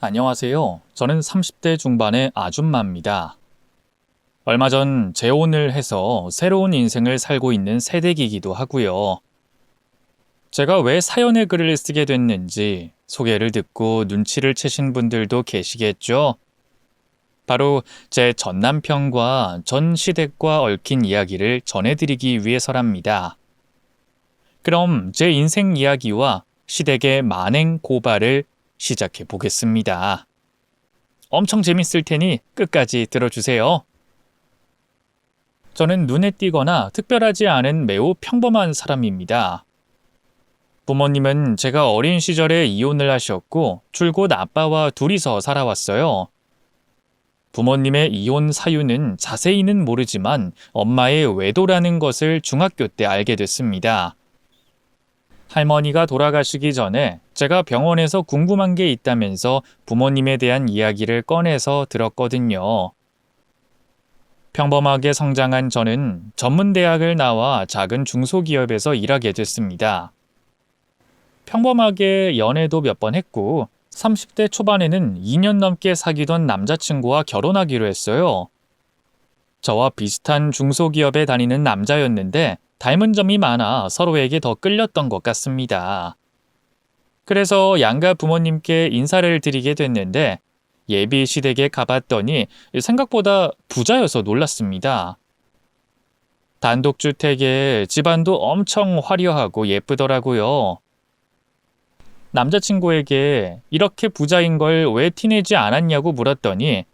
안녕하세요. 저는 30대 중반의 아줌마입니다. 얼마 전 재혼을 해서 새로운 인생을 살고 있는 세대이기도 하고요. 제가 왜 사연의 글을 쓰게 됐는지 소개를 듣고 눈치를 채신 분들도 계시겠죠? 바로 제 전 남편과 전 시댁과 얽힌 이야기를 전해드리기 위해서랍니다. 그럼 제 인생 이야기와 시댁의 만행 고발을 시작해 보겠습니다. 엄청 재밌을 테니 끝까지 들어주세요. 저는 눈에 띄거나 특별하지 않은 매우 평범한 사람입니다. 부모님은 제가 어린 시절에 이혼을 하셨고 줄곧 아빠와 둘이서 살아왔어요. 부모님의 이혼 사유는 자세히는 모르지만 엄마의 외도라는 것을 중학교 때 알게 됐습니다. 할머니가 돌아가시기 전에 제가 병원에서 궁금한 게 있다면서 부모님에 대한 이야기를 꺼내서 들었거든요. 평범하게 성장한 저는 전문대학을 나와 작은 중소기업에서 일하게 됐습니다. 평범하게 연애도 몇 번 했고 30대 초반에는 2년 넘게 사귀던 남자친구와 결혼하기로 했어요. 저와 비슷한 중소기업에 다니는 남자였는데 닮은 점이 많아 서로에게 더 끌렸던 것 같습니다. 그래서 양가 부모님께 인사를 드리게 됐는데 예비 시댁에 가봤더니 생각보다 부자여서 놀랐습니다. 단독주택에 집안도 엄청 화려하고 예쁘더라고요. 남자친구에게 이렇게 부자인 걸 왜 티내지 않았냐고 물었더니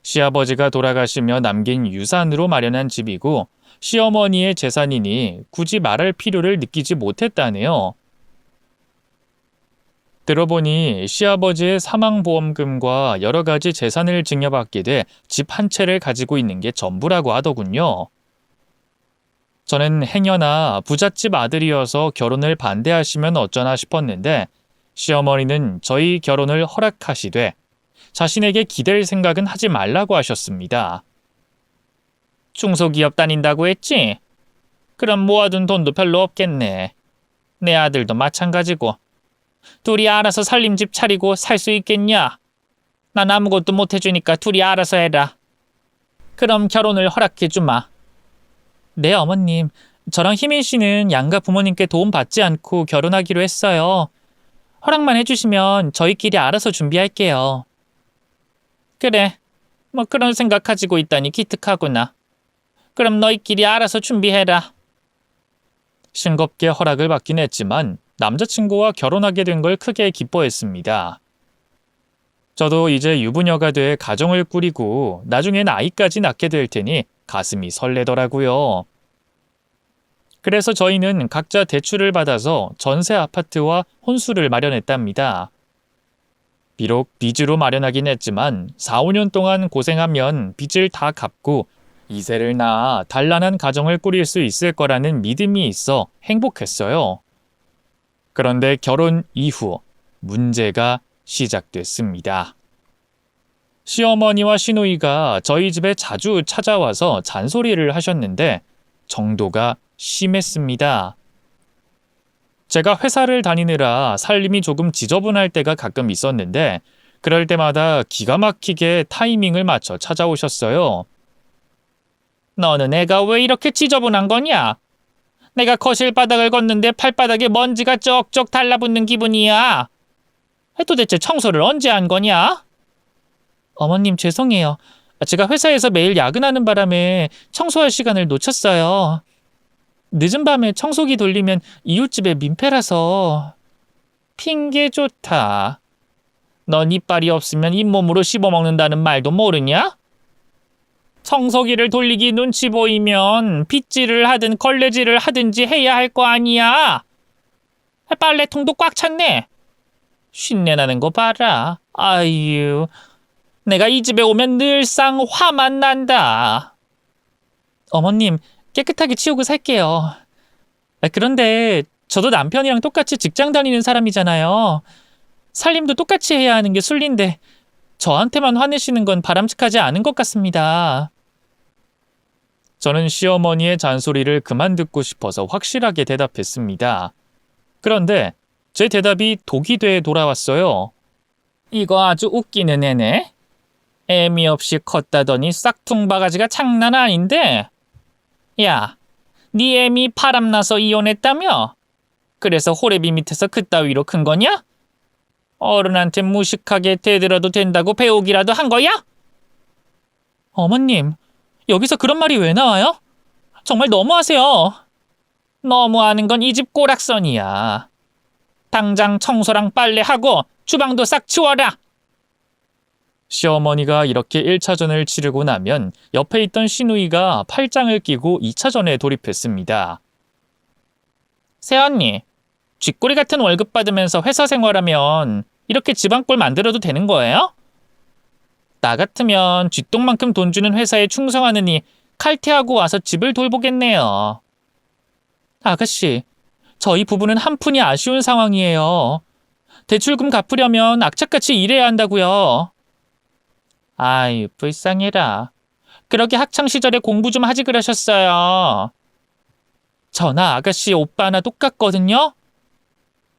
시아버지가 돌아가시며 남긴 유산으로 마련한 집이고 시어머니의 재산이니 굳이 말할 필요를 느끼지 못했다네요. 들어보니 시아버지의 사망보험금과 여러 가지 재산을 증여받게 돼 집 한 채를 가지고 있는 게 전부라고 하더군요. 저는 행여나 부잣집 아들이어서 결혼을 반대하시면 어쩌나 싶었는데 시어머니는 저희 결혼을 허락하시되 자신에게 기댈 생각은 하지 말라고 하셨습니다. 중소기업 다닌다고 했지? 그럼 모아둔 돈도 별로 없겠네. 내 아들도 마찬가지고. 둘이 알아서 살림집 차리고 살 수 있겠냐? 난 아무것도 못 해주니까 둘이 알아서 해라. 그럼 결혼을 허락해주마. 네, 어머님. 저랑 희민 씨는 양가 부모님께 도움 받지 않고 결혼하기로 했어요. 허락만 해주시면 저희끼리 알아서 준비할게요. 그래. 뭐 그런 생각 가지고 있다니 기특하구나. 그럼 너희끼리 알아서 준비해라. 싱겁게 허락을 받긴 했지만 남자친구와 결혼하게 된 걸 크게 기뻐했습니다. 저도 이제 유부녀가 돼 가정을 꾸리고 나중엔 아이까지 낳게 될 테니 가슴이 설레더라고요. 그래서 저희는 각자 대출을 받아서 전세 아파트와 혼수를 마련했답니다. 비록 빚으로 마련하긴 했지만 4, 5년 동안 고생하면 빚을 다 갚고 이세를 낳아 단란한 가정을 꾸릴 수 있을 거라는 믿음이 있어 행복했어요. 그런데 결혼 이후 문제가 시작됐습니다. 시어머니와 시누이가 저희 집에 자주 찾아와서 잔소리를 하셨는데 정도가 심했습니다. 제가 회사를 다니느라 살림이 조금 지저분할 때가 가끔 있었는데 그럴 때마다 기가 막히게 타이밍을 맞춰 찾아오셨어요. 너는 애가 왜 이렇게 지저분한 거냐? 내가 거실 바닥을 걷는데 발바닥에 먼지가 쩍쩍 달라붙는 기분이야. 도대체 청소를 언제 한 거냐? 어머님 죄송해요. 제가 회사에서 매일 야근하는 바람에 청소할 시간을 놓쳤어요. 늦은 밤에 청소기 돌리면 이웃집에 민폐라서. 핑계 좋다. 넌 이빨이 없으면 잇몸으로 씹어먹는다는 말도 모르냐? 청소기를 돌리기 눈치 보이면 빗질을 하든 걸레질을 하든지 해야 할 거 아니야. 빨래통도 꽉 찼네. 쉰내 나는 거 봐라. 아유, 내가 이 집에 오면 늘상 화만 난다. 어머님, 깨끗하게 치우고 살게요. 그런데 저도 남편이랑 똑같이 직장 다니는 사람이잖아요. 살림도 똑같이 해야 하는 게 순리인데 저한테만 화내시는 건 바람직하지 않은 것 같습니다. 저는 시어머니의 잔소리를 그만 듣고 싶어서 확실하게 대답했습니다. 그런데 제 대답이 독이 돼 돌아왔어요. 이거 아주 웃기는 애네. 애미 없이 컸다더니 싹퉁 바가지가 장난 아닌데. 야, 네 애미 바람나서 이혼했다며? 그래서 호래비 밑에서 그따위로 큰 거냐? 어른한테 무식하게 대들어도 된다고 배우기라도 한 거야? 어머님, 여기서 그런 말이 왜 나와요? 정말 너무하세요. 너무하는 건 이 집 꼬락선이야. 당장 청소랑 빨래하고 주방도 싹 치워라. 시어머니가 이렇게 1차전을 치르고 나면 옆에 있던 시누이가 팔짱을 끼고 2차전에 돌입했습니다. 새언니, 쥐꼬리 같은 월급 받으면서 회사 생활하면 이렇게 집안꼴 만들어도 되는 거예요? 나 같으면 쥐똥만큼 돈 주는 회사에 충성하느니 칼퇴하고 와서 집을 돌보겠네요. 아가씨, 저희 부부는 한 푼이 아쉬운 상황이에요. 대출금 갚으려면 악착같이 일해야 한다고요. 아유, 불쌍해라. 그러게 학창시절에 공부 좀 하지 그러셨어요. 저나 아가씨 오빠 하나 똑같거든요.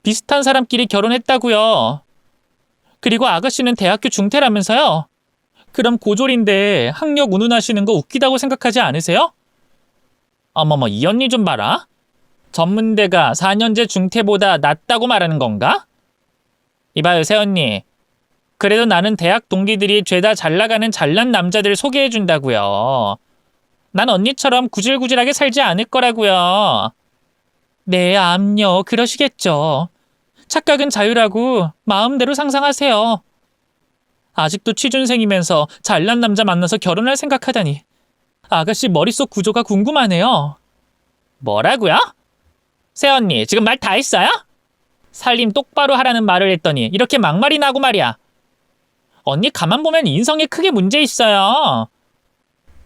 비슷한 사람끼리 결혼했다고요. 그리고 아가씨는 대학교 중퇴라면서요. 그럼 고졸인데 학력 운운하시는 거 웃기다고 생각하지 않으세요? 어머머, 이 언니 좀 봐라. 전문대가 4년제 중퇴보다 낫다고 말하는 건가? 이봐요, 새언니. 그래도 나는 대학 동기들이 죄다 잘나가는 잘난 남자들 소개해준다고요. 난 언니처럼 구질구질하게 살지 않을 거라고요. 네, 암요. 그러시겠죠. 착각은 자유라고 마음대로 상상하세요. 아직도 취준생이면서 잘난 남자 만나서 결혼할 생각하다니. 아가씨 머릿속 구조가 궁금하네요. 뭐라고요? 새언니, 지금 말 다 했어요? 살림 똑바로 하라는 말을 했더니 이렇게 막말이 나고 말이야. 언니 가만 보면 인성에 크게 문제 있어요.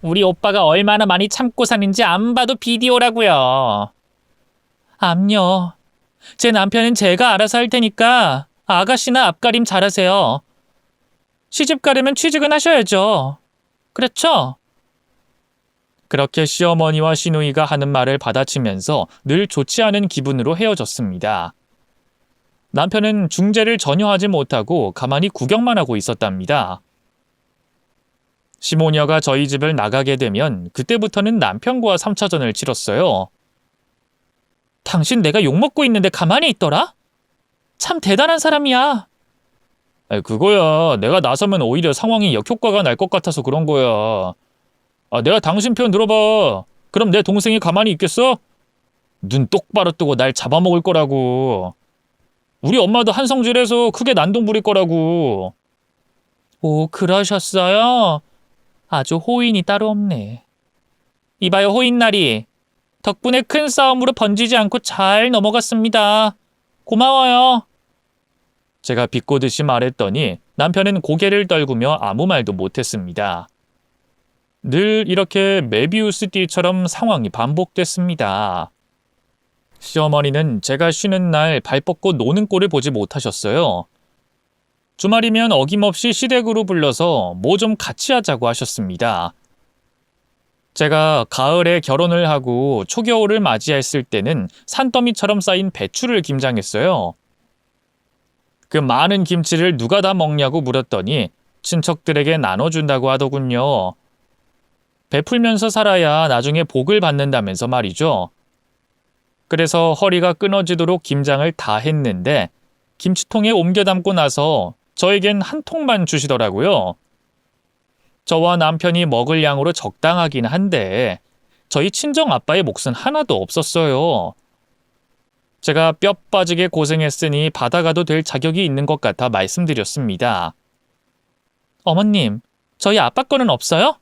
우리 오빠가 얼마나 많이 참고 사는지 안 봐도 비디오라고요. 암요. 제 남편은 제가 알아서 할 테니까 아가씨나 앞가림 잘하세요. 시집 가려면 취직은 하셔야죠. 그렇죠? 그렇게 시어머니와 시누이가 하는 말을 받아치면서 늘 좋지 않은 기분으로 헤어졌습니다. 남편은 중재를 전혀 하지 못하고 가만히 구경만 하고 있었답니다. 시모녀가 저희 집을 나가게 되면 그때부터는 남편과 3차전을 치렀어요. 당신 내가 욕먹고 있는데 가만히 있더라? 참 대단한 사람이야. 그거야. 내가 나서면 오히려 상황이 역효과가 날 것 같아서 그런 거야. 내가 당신 편 들어봐. 그럼 내 동생이 가만히 있겠어? 눈 똑바로 뜨고 날 잡아먹을 거라고. 우리 엄마도 한성질해서 크게 난동 부릴 거라고. 오, 그러셨어요? 아주 호인이 따로 없네. 이봐요, 호인나리. 덕분에 큰 싸움으로 번지지 않고 잘 넘어갔습니다. 고마워요. 제가 비꼬듯이 말했더니 남편은 고개를 떨구며 아무 말도 못했습니다. 늘 이렇게 메비우스 띠처럼 상황이 반복됐습니다. 시어머니는 제가 쉬는 날 발 뻗고 노는 꼴을 보지 못하셨어요. 주말이면 어김없이 시댁으로 불러서 뭐 좀 같이 하자고 하셨습니다. 제가 가을에 결혼을 하고 초겨울을 맞이했을 때는 산더미처럼 쌓인 배추를 김장했어요. 그 많은 김치를 누가 다 먹냐고 물었더니 친척들에게 나눠준다고 하더군요. 베풀면서 살아야 나중에 복을 받는다면서 말이죠. 그래서 허리가 끊어지도록 김장을 다 했는데 김치통에 옮겨 담고 나서 저에겐 한 통만 주시더라고요. 저와 남편이 먹을 양으로 적당하긴 한데 저희 친정 아빠의 몫은 하나도 없었어요. 제가 뼈 빠지게 고생했으니 받아가도 될 자격이 있는 것 같아 말씀드렸습니다. 어머님, 저희 아빠 거는 없어요?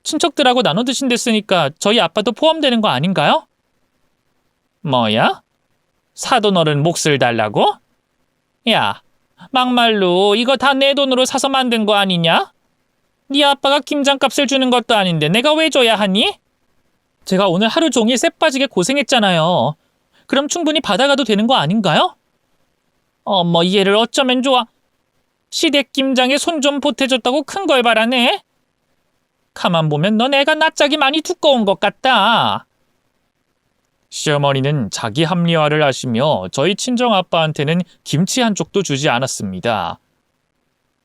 친척들하고 나눠 드신댔으니까 저희 아빠도 포함되는 거 아닌가요? 뭐야? 사돈 어른 몫을 달라고? 야, 막말로 이거 다 내 돈으로 사서 만든 거 아니냐? 네 아빠가 김장값을 주는 것도 아닌데 내가 왜 줘야 하니? 제가 오늘 하루 종일 쎄 빠지게 고생했잖아요. 그럼 충분히 받아가도 되는 거 아닌가요? 어머, 얘를 어쩌면 좋아. 시댁 김장에 손 좀 보태줬다고 큰 걸 바라네. 가만 보면 넌 애가 낯짝이 많이 두꺼운 것 같다. 시어머니는 자기 합리화를 하시며 저희 친정아빠한테는 김치 한 쪽도 주지 않았습니다.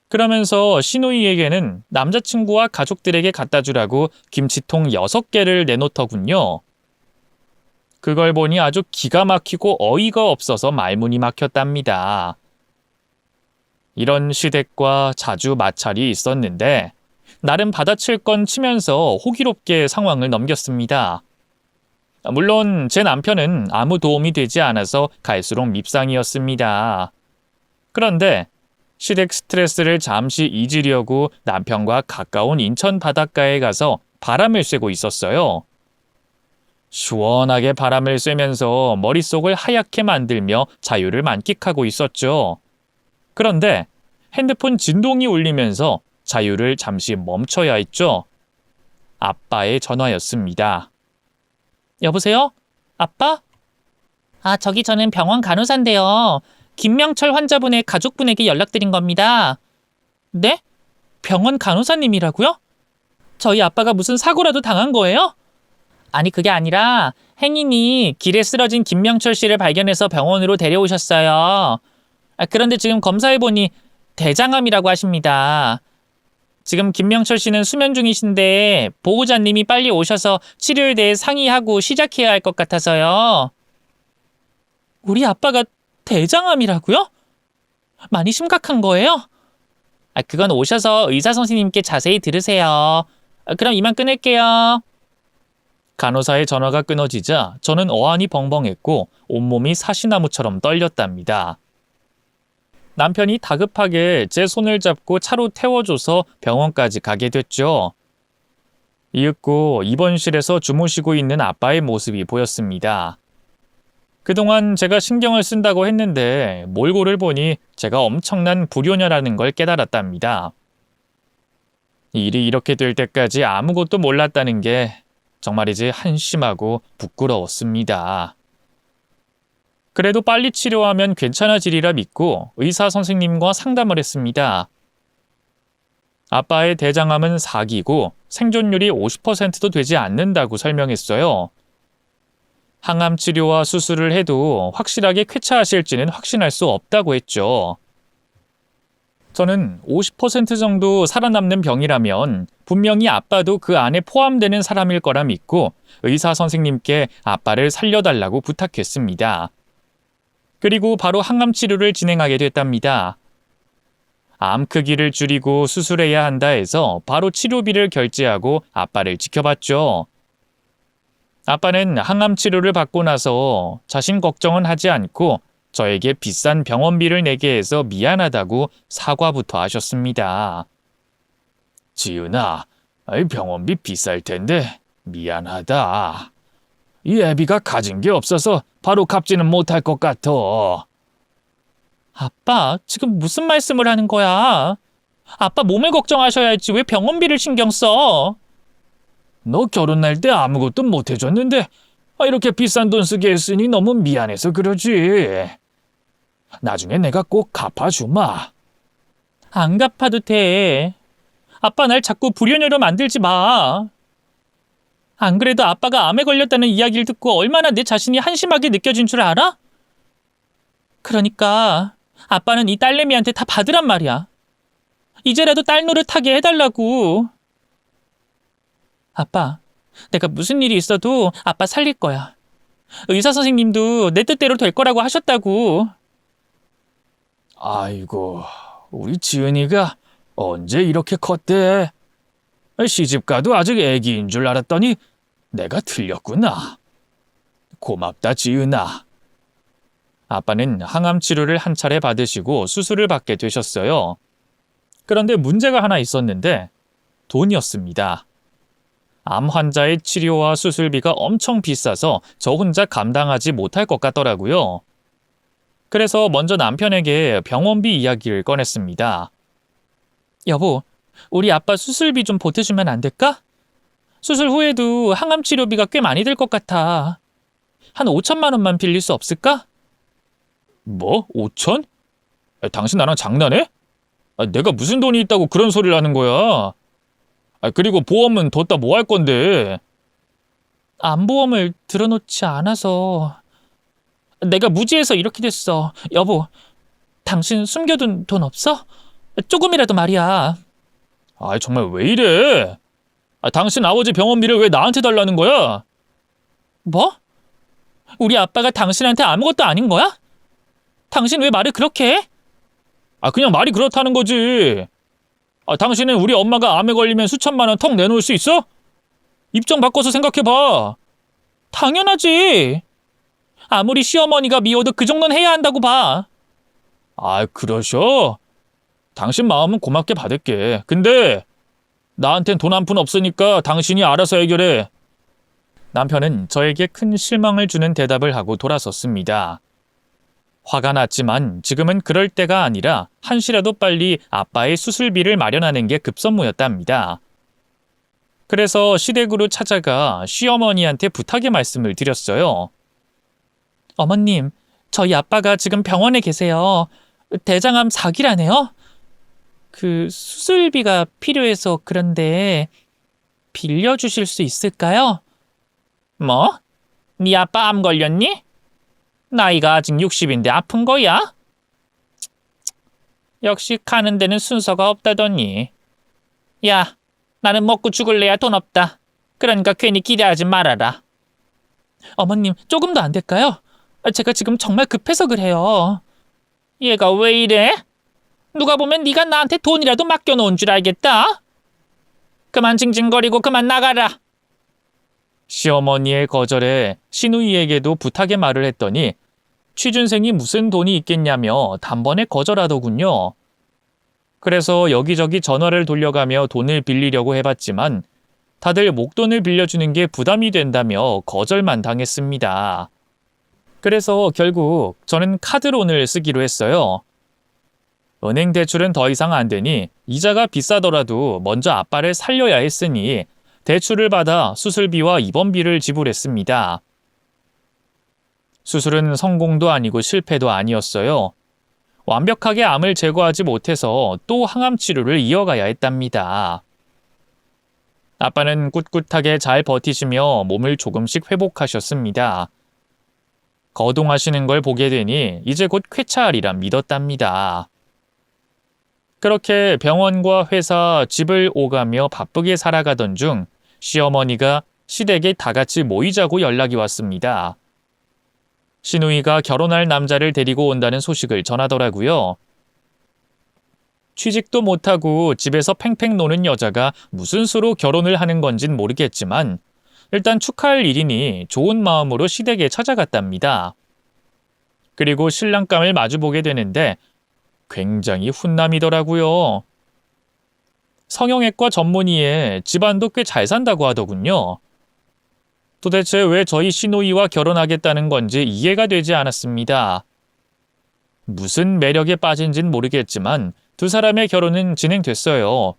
그러면서 시누이에게는 남자친구와 가족들에게 갖다 주라고 김치통 6개를 내놓더군요. 그걸 보니 아주 기가 막히고 어이가 없어서 말문이 막혔답니다. 이런 시댁과 자주 마찰이 있었는데 나름 받아칠 건 치면서 호기롭게 상황을 넘겼습니다. 물론 제 남편은 아무 도움이 되지 않아서 갈수록 밉상이었습니다. 그런데 시댁 스트레스를 잠시 잊으려고 남편과 가까운 인천 바닷가에 가서 바람을 쐬고 있었어요. 시원하게 바람을 쐬면서 머릿속을 하얗게 만들며 자유를 만끽하고 있었죠. 그런데 핸드폰 진동이 울리면서 자유를 잠시 멈춰야 했죠. 아빠의 전화였습니다. 여보세요? 아빠? 저기 저는 병원 간호사인데요. 김명철 환자분의 가족분에게 연락드린 겁니다. 네? 병원 간호사님이라고요? 저희 아빠가 무슨 사고라도 당한 거예요? 아니 그게 아니라 행인이 길에 쓰러진 김명철 씨를 발견해서 병원으로 데려오셨어요. 그런데 지금 검사해보니 대장암이라고 하십니다. 지금 김명철 씨는 수면 중이신데 보호자님이 빨리 오셔서 치료에 대해 상의하고 시작해야 할 것 같아서요. 우리 아빠가 대장암이라고요? 많이 심각한 거예요? 그건 오셔서 의사 선생님께 자세히 들으세요. 그럼 이만 끊을게요. 간호사의 전화가 끊어지자 저는 어안이 벙벙했고 온몸이 사시나무처럼 떨렸답니다. 남편이 다급하게 제 손을 잡고 차로 태워줘서 병원까지 가게 됐죠. 이윽고 입원실에서 주무시고 있는 아빠의 모습이 보였습니다. 그동안 제가 신경을 쓴다고 했는데 몰골을 보니 제가 엄청난 불효녀라는 걸 깨달았답니다. 일이 이렇게 될 때까지 아무것도 몰랐다는 게 정말이지 한심하고 부끄러웠습니다. 그래도 빨리 치료하면 괜찮아지리라 믿고 의사 선생님과 상담을 했습니다. 아빠의 대장암은 4기고 생존율이 50%도 되지 않는다고 설명했어요. 항암 치료와 수술을 해도 확실하게 쾌차하실지는 확신할 수 없다고 했죠. 저는 50% 정도 살아남는 병이라면 분명히 아빠도 그 안에 포함되는 사람일 거라 믿고 의사 선생님께 아빠를 살려달라고 부탁했습니다. 그리고 바로 항암 치료를 진행하게 됐답니다. 암 크기를 줄이고 수술해야 한다 해서 바로 치료비를 결제하고 아빠를 지켜봤죠. 아빠는 항암 치료를 받고 나서 자신 걱정은 하지 않고 저에게 비싼 병원비를 내게 해서 미안하다고 사과부터 하셨습니다. 지은아, 병원비 비쌀 텐데 미안하다. 이 애비가 가진 게 없어서 바로 갚지는 못할 것 같아. 아빠, 지금 무슨 말씀을 하는 거야? 아빠 몸을 걱정하셔야 할지 왜 병원비를 신경 써? 너 결혼할 때 아무것도 못 해줬는데 이렇게 비싼 돈 쓰게 했으니 너무 미안해서 그러지. 나중에 내가 꼭 갚아주마. 안 갚아도 돼. 아빠 날 자꾸 불효녀로 만들지 마. 안 그래도 아빠가 암에 걸렸다는 이야기를 듣고 얼마나 내 자신이 한심하게 느껴진 줄 알아? 그러니까 아빠는 이 딸내미한테 다 받으란 말이야. 이제라도 딸 노릇하게 해달라고. 아빠, 내가 무슨 일이 있어도 아빠 살릴 거야. 의사 선생님도 내 뜻대로 될 거라고 하셨다고. 아이고, 우리 지은이가 언제 이렇게 컸대? 시집가도 아직 애기인 줄 알았더니 내가 틀렸구나. 고맙다, 지은아. 아빠는 항암 치료를 한 차례 받으시고 수술을 받게 되셨어요. 그런데 문제가 하나 있었는데 돈이었습니다. 암 환자의 치료와 수술비가 엄청 비싸서 저 혼자 감당하지 못할 것 같더라고요. 그래서 먼저 남편에게 병원비 이야기를 꺼냈습니다. 여보, 우리 아빠 수술비 좀 보태주면 안 될까? 수술 후에도 항암 치료비가 꽤 많이 들 것 같아. 한 5천만 원만 빌릴 수 없을까? 뭐? 5천? 당신 나랑 장난해? 내가 무슨 돈이 있다고 그런 소리를 하는 거야? 그리고 보험은 뒀다 뭐 할 건데? 암보험을 들어놓지 않아서. 내가 무지해서 이렇게 됐어. 여보, 당신 숨겨둔 돈 없어? 조금이라도 말이야. 정말 왜 이래? 당신 아버지 병원비를 왜 나한테 달라는 거야? 뭐? 우리 아빠가 당신한테 아무것도 아닌 거야? 당신 왜 말을 그렇게 해? 그냥 말이 그렇다는 거지. 당신은 우리 엄마가 암에 걸리면 수천만 원 턱 내놓을 수 있어? 입장 바꿔서 생각해봐. 당연하지. 아무리 시어머니가 미워도 그 정도는 해야 한다고 봐. 그러셔? 당신 마음은 고맙게 받을게. 근데 나한텐 돈 한 푼 없으니까 당신이 알아서 해결해. 남편은 저에게 큰 실망을 주는 대답을 하고 돌아섰습니다. 화가 났지만 지금은 그럴 때가 아니라 한시라도 빨리 아빠의 수술비를 마련하는 게 급선무였답니다. 그래서 시댁으로 찾아가 시어머니한테 부탁의 말씀을 드렸어요. 어머님, 저희 아빠가 지금 병원에 계세요. 대장암 4기라네요. 그 수술비가 필요해서 그런데 빌려주실 수 있을까요? 뭐? 네 아빠 암 걸렸니? 나이가 아직 60인데 아픈 거야? 역시 가는 데는 순서가 없다더니. 야, 나는 먹고 죽을래야 돈 없다. 그러니까 괜히 기대하지 말아라. 어머님, 조금 더 안 될까요? 제가 지금 정말 급해서 그래요. 얘가 왜 이래? 누가 보면 네가 나한테 돈이라도 맡겨놓은 줄 알겠다. 그만 징징거리고 그만 나가라. 시어머니의 거절에 시누이에게도 부탁의 말을 했더니 취준생이 무슨 돈이 있겠냐며 단번에 거절하더군요. 그래서 여기저기 전화를 돌려가며 돈을 빌리려고 해봤지만 다들 목돈을 빌려주는 게 부담이 된다며 거절만 당했습니다. 그래서 결국 저는 카드론을 쓰기로 했어요. 은행 대출은 더 이상 안 되니 이자가 비싸더라도 먼저 아빠를 살려야 했으니 대출을 받아 수술비와 입원비를 지불했습니다. 수술은 성공도 아니고 실패도 아니었어요. 완벽하게 암을 제거하지 못해서 또 항암 치료를 이어가야 했답니다. 아빠는 꿋꿋하게 잘 버티시며 몸을 조금씩 회복하셨습니다. 거동하시는 걸 보게 되니 이제 곧 쾌차하리라 믿었답니다. 그렇게 병원과 회사, 집을 오가며 바쁘게 살아가던 중 시어머니가 시댁에 다 같이 모이자고 연락이 왔습니다. 시누이가 결혼할 남자를 데리고 온다는 소식을 전하더라고요. 취직도 못하고 집에서 팽팽 노는 여자가 무슨 수로 결혼을 하는 건진 모르겠지만 일단 축하할 일이니 좋은 마음으로 시댁에 찾아갔답니다. 그리고 신랑감을 마주보게 되는데 굉장히 훈남이더라고요. 성형외과 전문의에 집안도 꽤 잘 산다고 하더군요. 도대체 왜 저희 시누이와 결혼하겠다는 건지 이해가 되지 않았습니다. 무슨 매력에 빠진진 모르겠지만 두 사람의 결혼은 진행됐어요.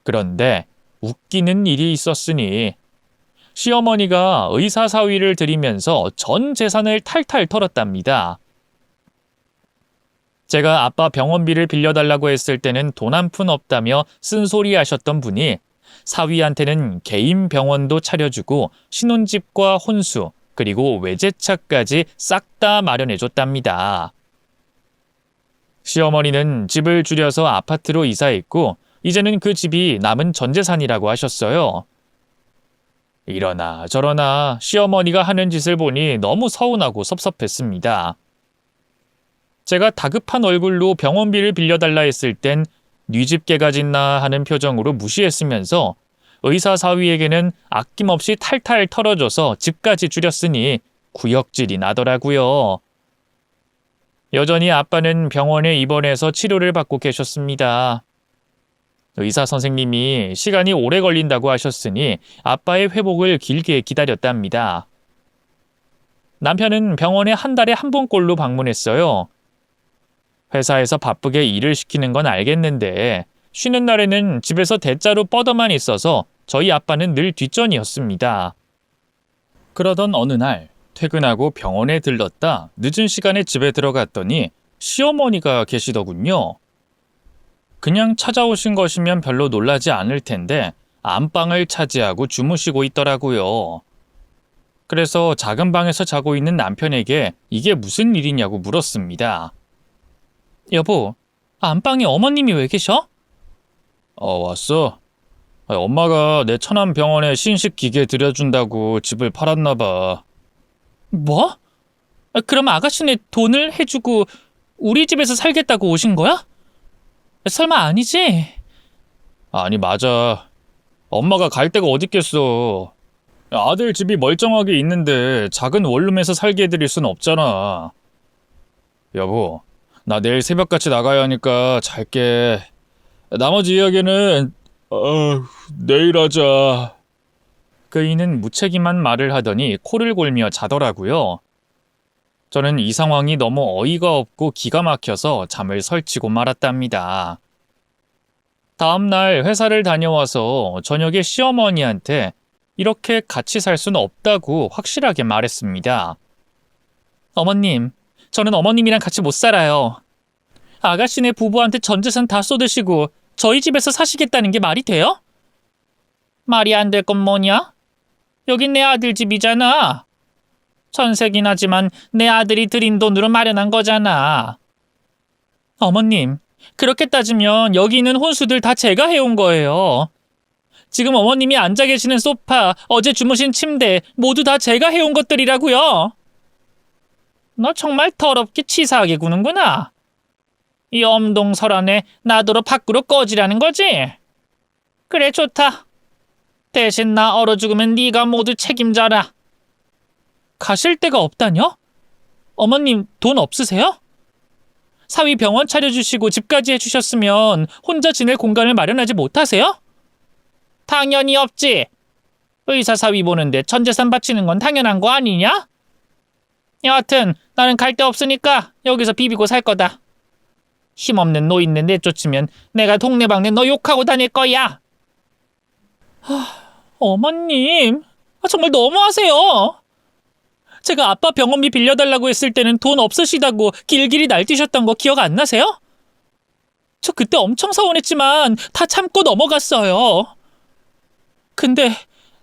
그런데 웃기는 일이 있었으니 시어머니가 의사 사위를 들이면서 전 재산을 탈탈 털었답니다. 제가 아빠 병원비를 빌려달라고 했을 때는 돈 한 푼 없다며 쓴소리 하셨던 분이 사위한테는 개인 병원도 차려주고 신혼집과 혼수 그리고 외제차까지 싹 다 마련해줬답니다. 시어머니는 집을 줄여서 아파트로 이사했고 이제는 그 집이 남은 전 재산이라고 하셨어요. 이러나 저러나 시어머니가 하는 짓을 보니 너무 서운하고 섭섭했습니다. 제가 다급한 얼굴로 병원비를 빌려달라 했을 땐 네 집 개가 짖나 하는 표정으로 무시했으면서 의사 사위에게는 아낌없이 탈탈 털어줘서 집까지 줄였으니 구역질이 나더라고요. 여전히 아빠는 병원에 입원해서 치료를 받고 계셨습니다. 의사 선생님이 시간이 오래 걸린다고 하셨으니 아빠의 회복을 길게 기다렸답니다. 남편은 병원에 한 달에 한 번꼴로 방문했어요. 회사에서 바쁘게 일을 시키는 건 알겠는데 쉬는 날에는 집에서 대자로 뻗어만 있어서 저희 아빠는 늘 뒷전이었습니다. 그러던 어느 날 퇴근하고 병원에 들렀다 늦은 시간에 집에 들어갔더니 시어머니가 계시더군요. 그냥 찾아오신 것이면 별로 놀라지 않을 텐데 안방을 차지하고 주무시고 있더라고요. 그래서 작은 방에서 자고 있는 남편에게 이게 무슨 일이냐고 물었습니다. 여보, 안방에 어머님이 왜 계셔? 왔어. 엄마가 내 처남 병원에 신식 기계 들여준다고 집을 팔았나 봐. 뭐? 그럼 아가씨네 돈을 해주고 우리 집에서 살겠다고 오신 거야? 설마 아니지? 아니, 맞아. 엄마가 갈 데가 어딨겠어. 아들 집이 멀쩡하게 있는데 작은 원룸에서 살게 해드릴 순 없잖아. 여보, 나 내일 새벽같이 나가야 하니까 잘게. 나머지 이야기는 내일 하자. 그이는 무책임한 말을 하더니 코를 골며 자더라고요. 저는 이 상황이 너무 어이가 없고 기가 막혀서 잠을 설치고 말았답니다. 다음 날 회사를 다녀와서 저녁에 시어머니한테 이렇게 같이 살 수는 없다고 확실하게 말했습니다. 어머님, 저는 어머님이랑 같이 못 살아요. 아가씨네 부부한테 전 재산 다 쏟으시고 저희 집에서 사시겠다는 게 말이 돼요? 말이 안 될 건 뭐냐? 여긴 내 아들 집이잖아. 전세긴 하지만 내 아들이 들인 돈으로 마련한 거잖아. 어머님, 그렇게 따지면 여기 있는 혼수들 다 제가 해온 거예요. 지금 어머님이 앉아 계시는 소파, 어제 주무신 침대 모두 다 제가 해온 것들이라고요. 너 정말 더럽게 치사하게 구는구나. 이 엄동설안에 나더러 밖으로 꺼지라는 거지? 그래, 좋다. 대신 나 얼어 죽으면 네가 모두 책임져라. 가실 데가 없다뇨? 어머님 돈 없으세요? 사위 병원 차려주시고 집까지 해주셨으면 혼자 지낼 공간을 마련하지 못하세요? 당연히 없지. 의사 사위 보는데 전 재산 바치는 건 당연한 거 아니냐? 여하튼 나는 갈 데 없으니까 여기서 비비고 살 거다. 힘없는 노인네 내쫓으면 내가 동네방네 너 욕하고 다닐 거야. 어머님, 정말 너무하세요. 제가 아빠 병원비 빌려달라고 했을 때는 돈 없으시다고 길길이 날뛰셨던 거 기억 안 나세요? 저 그때 엄청 서운했지만 다 참고 넘어갔어요. 근데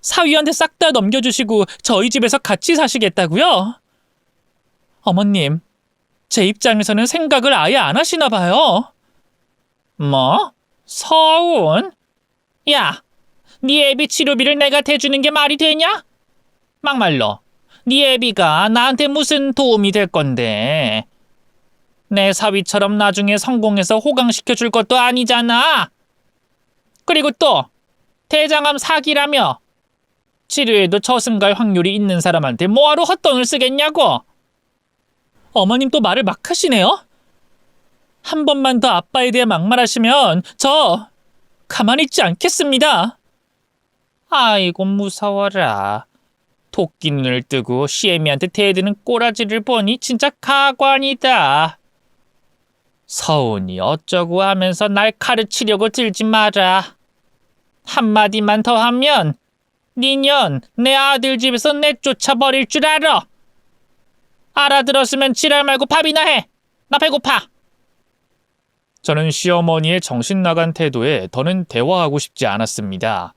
사위한테 싹 다 넘겨주시고 저희 집에서 같이 사시겠다고요? 어머님, 제 입장에서는 생각을 아예 안 하시나 봐요. 뭐? 서운? 야, 네 애비 치료비를 내가 대주는 게 말이 되냐? 막말로 네 애비가 나한테 무슨 도움이 될 건데. 내 사위처럼 나중에 성공해서 호강시켜줄 것도 아니잖아. 그리고 또 대장암 사기라며. 치료에도 저승갈 확률이 있는 사람한테 뭐하러 헛돈을 쓰겠냐고. 어머님 또 말을 막 하시네요. 한 번만 더 아빠에 대해 막말하시면 저 가만히 있지 않겠습니다. 아이고 무서워라. 토끼 눈을 뜨고 시애미한테 대드는 꼬라지를 보니 진짜 가관이다. 서운이 어쩌고 하면서 날 가르치려고 들지 마라. 한마디만 더 하면 니년 내 아들 집에서 내쫓아버릴 줄 알아. 알아들었으면 지랄 말고 밥이나 해. 나 배고파. 저는 시어머니의 정신 나간 태도에 더는 대화하고 싶지 않았습니다.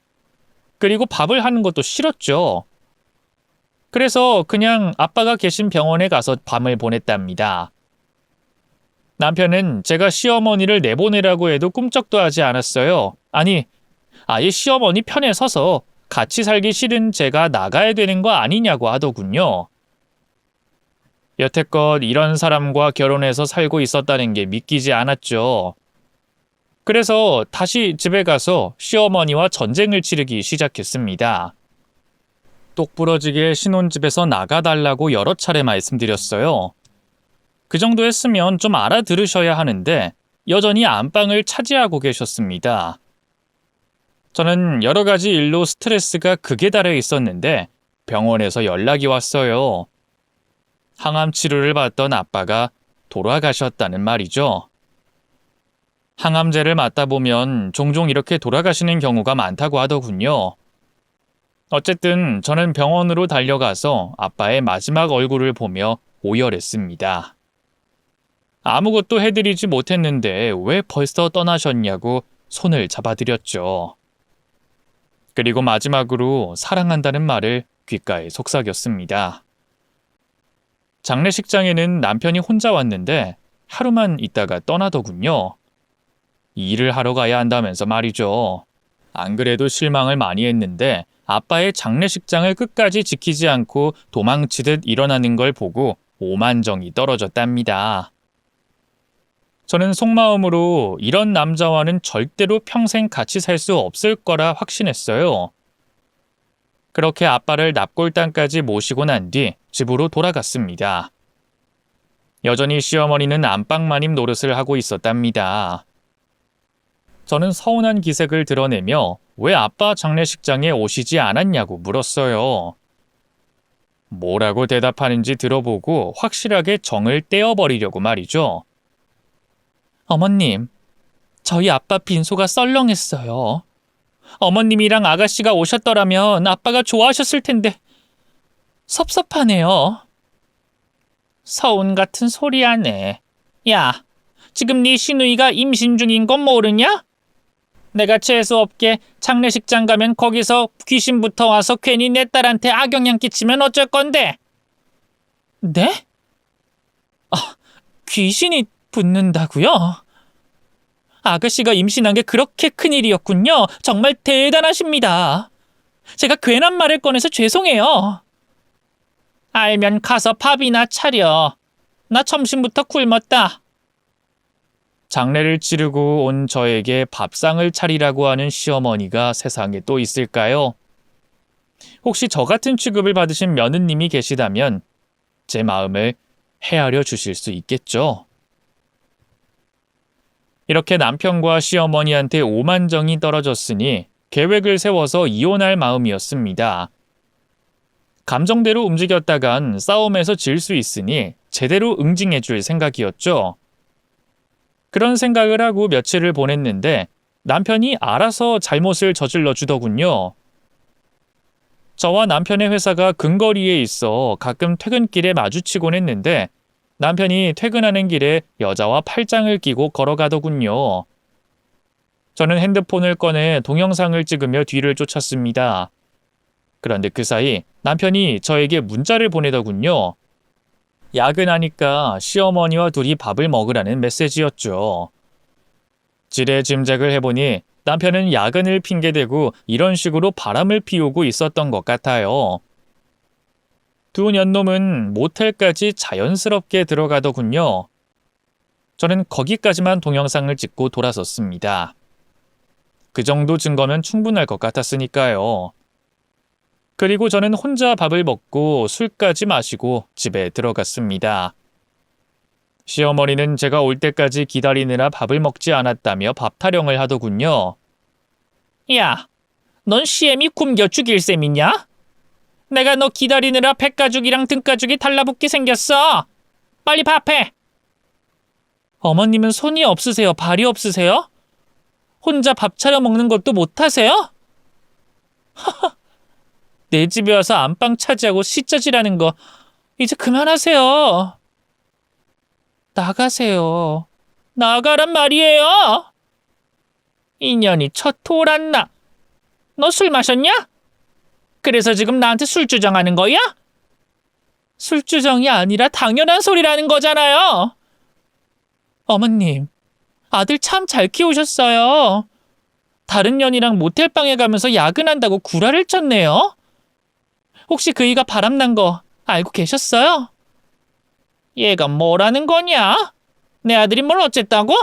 그리고 밥을 하는 것도 싫었죠. 그래서 그냥 아빠가 계신 병원에 가서 밤을 보냈답니다. 남편은 제가 시어머니를 내보내라고 해도 꿈쩍도 하지 않았어요. 아니, 아예 시어머니 편에 서서 같이 살기 싫은 제가 나가야 되는 거 아니냐고 하더군요. 여태껏 이런 사람과 결혼해서 살고 있었다는 게 믿기지 않았죠. 그래서 다시 집에 가서 시어머니와 전쟁을 치르기 시작했습니다. 똑부러지게 신혼집에서 나가달라고 여러 차례 말씀드렸어요. 그 정도 했으면 좀 알아들으셔야 하는데 여전히 안방을 차지하고 계셨습니다. 저는 여러 가지 일로 스트레스가 극에 달해 있었는데 병원에서 연락이 왔어요. 항암 치료를 받던 아빠가 돌아가셨다는 말이죠. 항암제를 맞다 보면 종종 이렇게 돌아가시는 경우가 많다고 하더군요. 어쨌든 저는 병원으로 달려가서 아빠의 마지막 얼굴을 보며 오열했습니다. 아무것도 해드리지 못했는데 왜 벌써 떠나셨냐고 손을 잡아드렸죠. 그리고 마지막으로 사랑한다는 말을 귓가에 속삭였습니다. 장례식장에는 남편이 혼자 왔는데 하루만 있다가 떠나더군요. 일을 하러 가야 한다면서 말이죠. 안 그래도 실망을 많이 했는데 아빠의 장례식장을 끝까지 지키지 않고 도망치듯 일어나는 걸 보고 오만정이 떨어졌답니다. 저는 속마음으로 이런 남자와는 절대로 평생 같이 살 수 없을 거라 확신했어요. 그렇게 아빠를 납골당까지 모시고 난 뒤 집으로 돌아갔습니다. 여전히 시어머니는 안방마님 노릇을 하고 있었답니다. 저는 서운한 기색을 드러내며 왜 아빠 장례식장에 오시지 않았냐고 물었어요. 뭐라고 대답하는지 들어보고 확실하게 정을 떼어버리려고 말이죠. 어머님, 저희 아빠 빈소가 썰렁했어요. 어머님이랑 아가씨가 오셨더라면 아빠가 좋아하셨을 텐데 섭섭하네요. 서운 같은 소리 하네. 야, 지금 네 시누이가 임신 중인 건 모르냐? 내가 재수없게 장례식장 가면 거기서 귀신부터 와서 괜히 내 딸한테 악영향 끼치면 어쩔 건데? 네? 귀신이 붙는다고요? 아가씨가 임신한 게 그렇게 큰일이었군요. 정말 대단하십니다. 제가 괜한 말을 꺼내서 죄송해요. 알면 가서 밥이나 차려. 나 점심부터 굶었다. 장례를 치르고 온 저에게 밥상을 차리라고 하는 시어머니가 세상에 또 있을까요? 혹시 저 같은 취급을 받으신 며느님이 계시다면 제 마음을 헤아려 주실 수 있겠죠? 이렇게 남편과 시어머니한테 오만정이 떨어졌으니 계획을 세워서 이혼할 마음이었습니다. 감정대로 움직였다간 싸움에서 질 수 있으니 제대로 응징해 줄 생각이었죠. 그런 생각을 하고 며칠을 보냈는데 남편이 알아서 잘못을 저질러 주더군요. 저와 남편의 회사가 근거리에 있어 가끔 퇴근길에 마주치곤 했는데 남편이 퇴근하는 길에 여자와 팔짱을 끼고 걸어가더군요. 저는 핸드폰을 꺼내 동영상을 찍으며 뒤를 쫓았습니다. 그런데 그 사이 남편이 저에게 문자를 보내더군요. 야근하니까 시어머니와 둘이 밥을 먹으라는 메시지였죠. 지레 짐작을 해보니 남편은 야근을 핑계대고 이런 식으로 바람을 피우고 있었던 것 같아요. 두 년놈은 모텔까지 자연스럽게 들어가더군요. 저는 거기까지만 동영상을 찍고 돌아섰습니다. 그 정도 증거면 충분할 것 같았으니까요. 그리고 저는 혼자 밥을 먹고 술까지 마시고 집에 들어갔습니다. 시어머니는 제가 올 때까지 기다리느라 밥을 먹지 않았다며 밥 타령을 하더군요. 야, 넌 시엠이 굶겨 죽일 셈이냐? 내가 너 기다리느라 백가죽이랑 등가죽이 달라붙게 생겼어. 빨리 밥해. 어머님은 손이 없으세요? 발이 없으세요? 혼자 밥 차려 먹는 것도 못하세요? 내 집에 와서 안방 차지하고 시짜지라는 거 이제 그만하세요. 나가세요. 나가란 말이에요. 인연이 첫 돌았나? 너 술 마셨냐? 그래서 지금 나한테 술주정하는 거야? 술주정이 아니라 당연한 소리라는 거잖아요. 어머님, 아들 참 잘 키우셨어요. 다른 년이랑 모텔방에 가면서 야근한다고 구라를 쳤네요. 혹시 그이가 바람난 거 알고 계셨어요? 얘가 뭐라는 거냐? 내 아들이 뭘 어쨌다고?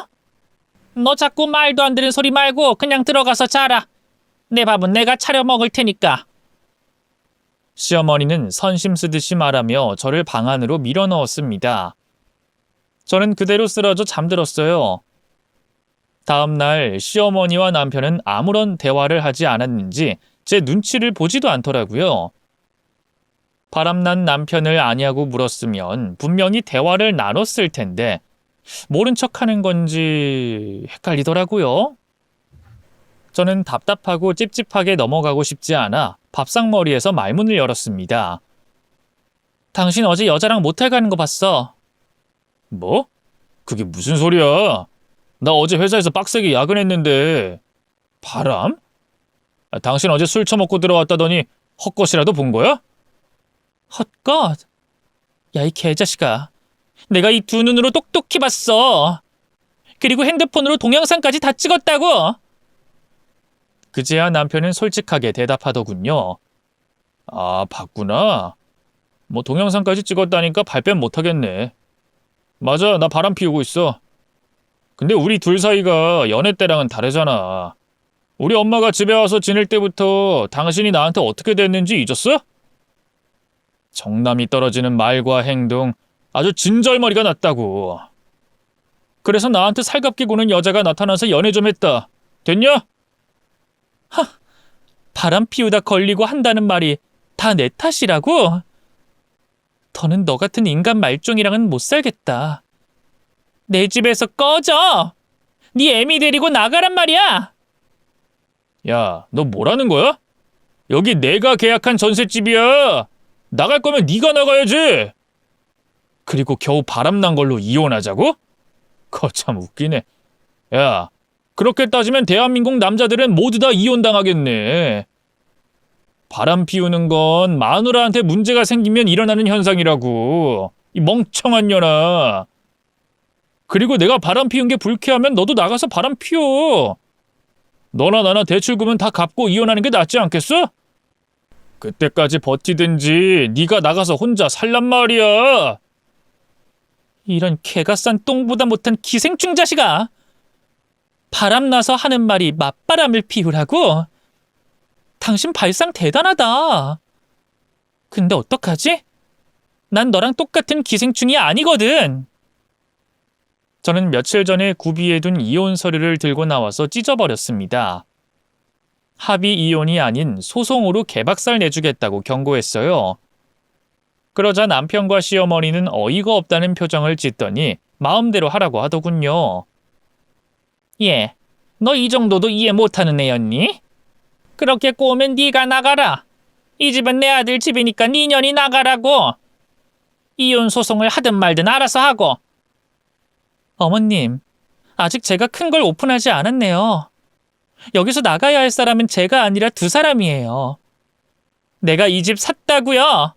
너 자꾸 말도 안 되는 소리 말고 그냥 들어가서 자라. 내 밥은 내가 차려 먹을 테니까. 시어머니는 선심 쓰듯이 말하며 저를 방 안으로 밀어넣었습니다. 저는 그대로 쓰러져 잠들었어요. 다음 날 시어머니와 남편은 아무런 대화를 하지 않았는지 제 눈치를 보지도 않더라고요. 바람난 남편을 아냐고 물었으면 분명히 대화를 나눴을 텐데 모른 척하는 건지 헷갈리더라고요. 저는 답답하고 찝찝하게 넘어가고 싶지 않아 밥상머리에서 말문을 열었습니다. 당신 어제 여자랑 모텔 가는 거 봤어. 뭐? 그게 무슨 소리야? 나 어제 회사에서 빡세게 야근했는데. 바람? 당신 어제 술 처먹고 들어왔다더니 헛것이라도 본 거야? 헛것? 야, 이 개자식아. 내가 이 두 눈으로 똑똑히 봤어. 그리고 핸드폰으로 동영상까지 다 찍었다고. 그제야 남편은 솔직하게 대답하더군요. 아, 봤구나. 뭐 동영상까지 찍었다니까 발뺌 못하겠네. 맞아, 나 바람 피우고 있어. 근데 우리 둘 사이가 연애 때랑은 다르잖아. 우리 엄마가 집에 와서 지낼 때부터 당신이 나한테 어떻게 됐는지 잊었어? 정남이 떨어지는 말과 행동, 아주 진절머리가 났다고. 그래서 나한테 살갑게 구는 여자가 나타나서 연애 좀 했다. 됐냐? 바람 피우다 걸리고 한다는 말이 다 내 탓이라고? 더는 너 같은 인간 말종이랑은 못 살겠다. 내 집에서 꺼져! 네 애미 데리고 나가란 말이야! 야, 너 뭐라는 거야? 여기 내가 계약한 전셋집이야. 나갈 거면 네가 나가야지. 그리고 겨우 바람난 걸로 이혼하자고? 거참 웃기네. 야, 그렇게 따지면 대한민국 남자들은 모두 다 이혼당하겠네. 바람 피우는 건 마누라한테 문제가 생기면 일어나는 현상이라고. 이 멍청한 년아. 그리고 내가 바람 피운 게 불쾌하면 너도 나가서 바람 피워. 너나 나나 대출금은 다 갚고 이혼하는 게 낫지 않겠어? 그때까지 버티든지 네가 나가서 혼자 살란 말이야. 이런 개가 싼 똥보다 못한 기생충 자식아. 바람나서 하는 말이 맞바람을 피우라고? 당신 발상 대단하다. 근데 어떡하지? 난 너랑 똑같은 기생충이 아니거든. 저는 며칠 전에 구비해둔 이혼 서류를 들고 나와서 찢어버렸습니다. 합의 이혼이 아닌 소송으로 개박살 내주겠다고 경고했어요. 그러자 남편과 시어머니는 어이가 없다는 표정을 짓더니 마음대로 하라고 하더군요. 예, 너 이 정도도 이해 못하는 애였니? 그렇게 꼬우면 네가 나가라. 이 집은 내 아들 집이니까 네 년이 나가라고. 이혼 소송을 하든 말든 알아서 하고. 어머님, 아직 제가 큰 걸 오픈하지 않았네요. 여기서 나가야 할 사람은 제가 아니라 두 사람이에요. 내가 이 집 샀다고요.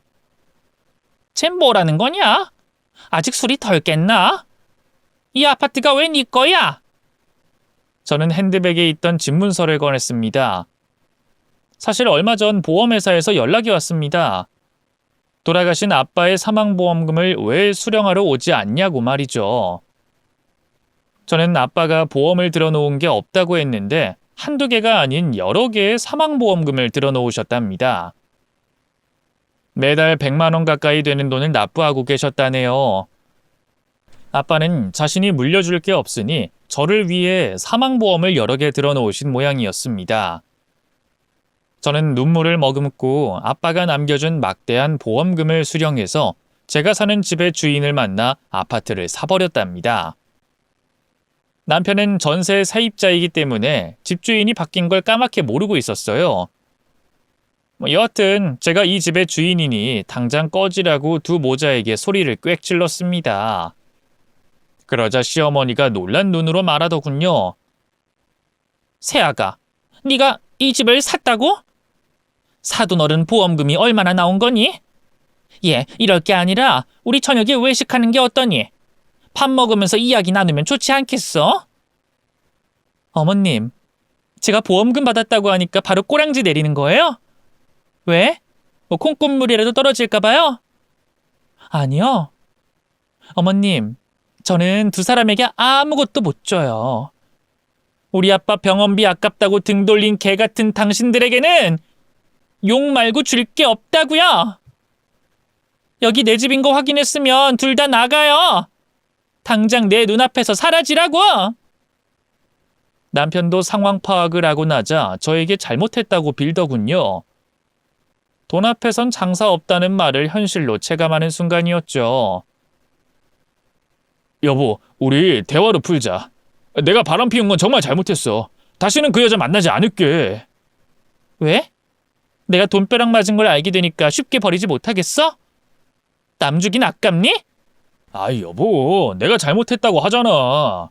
쟨 뭐라는 거냐? 아직 술이 덜 깼나? 이 아파트가 왜 네 거야? 저는 핸드백에 있던 집문서를 꺼냈습니다. 사실 얼마 전 보험회사에서 연락이 왔습니다. 돌아가신 아빠의 사망보험금을 왜 수령하러 오지 않냐고 말이죠. 저는 아빠가 보험을 들어놓은 게 없다고 했는데 한두 개가 아닌 여러 개의 사망보험금을 들어놓으셨답니다. 매달 100만 원 가까이 되는 돈을 납부하고 계셨다네요. 아빠는 자신이 물려줄 게 없으니 저를 위해 사망보험을 여러 개 들어놓으신 모양이었습니다. 저는 눈물을 머금고 아빠가 남겨준 막대한 보험금을 수령해서 제가 사는 집의 주인을 만나 아파트를 사버렸답니다. 남편은 전세 세입자이기 때문에 집주인이 바뀐 걸 까맣게 모르고 있었어요. 여하튼 제가 이 집의 주인이니 당장 꺼지라고 두 모자에게 소리를 꽥 질렀습니다. 그러자 시어머니가 놀란 눈으로 말하더군요. 새아가, 네가 이 집을 샀다고? 사돈 어른 보험금이 얼마나 나온 거니? 예, 이럴 게 아니라 우리 저녁에 외식하는 게 어떠니? 밥 먹으면서 이야기 나누면 좋지 않겠어? 어머님, 제가 보험금 받았다고 하니까 바로 꼬랑지 내리는 거예요? 왜? 뭐 콩고물이라도 떨어질까 봐요? 아니요. 어머님, 저는 두 사람에게 아무것도 못 줘요. 우리 아빠 병원비 아깝다고 등 돌린 개 같은 당신들에게는 욕 말고 줄 게 없다고요. 여기 내 집인 거 확인했으면 둘 다 나가요. 당장 내 눈앞에서 사라지라고. 남편도 상황 파악을 하고 나자 저에게 잘못했다고 빌더군요. 돈 앞에선 장사 없다는 말을 현실로 체감하는 순간이었죠. 여보, 우리 대화로 풀자. 내가 바람 피운 건 정말 잘못했어. 다시는 그 여자 만나지 않을게. 왜? 내가 돈벼락 맞은 걸 알게 되니까 쉽게 버리지 못하겠어? 남 주긴 아깝니? 아이 여보, 내가 잘못했다고 하잖아.